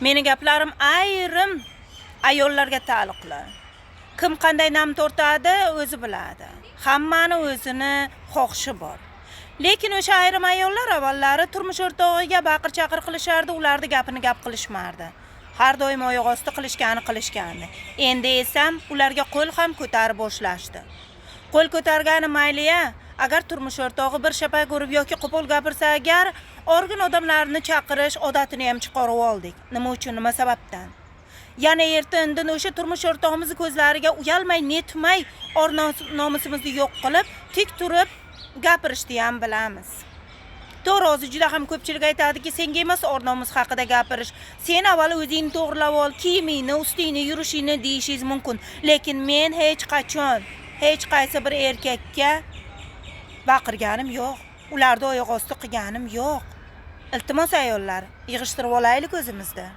Meni gaplarim ayrim ayollarga taalluqli. Kim qanday nam tortadi, o'zi biladi. Hammani o'zini xohishi bor. Lekin o'sha ayrim ayollar avvallari turmush o'rtog'iga baqir-chaqir qilishardi, ularni gapini gap qilishmardi. Har doim oyoq osti qilishgani. Endi esa ularga qo'l ham ko'tarib boshlashdi. Qo'l ko'targani mayli-ya, agar turmush o'rtog'i bir shapay ko'rib yoki qo'pol gapirsa agar, organ odamlarni chaqirish odatini ham chiqarib oldik. Nima uchun, nima sababdan? Yana erta-indin o'sha turmush o'rtog'imiz ko'zlariga uyalmay, netmay, nomusimizni yo'q qilib, tik turib gapirishni ham bilamiz. To'g'ri, hozir juda ham ko'pchilik aytadiki, senga emas or-nomus haqida gapirish. Sen avval o'zingni to'g'rilab ol, kiyimingni, ustingni, yurishingni deyishingiz mumkin. Lekin men hech qachon hech qaysi bir erkakka baqirganim yo'q. Ularni oyoq osti qilganim yo'q. Iltimos ayollar, yig'ishtirib olaylik o'zimizda.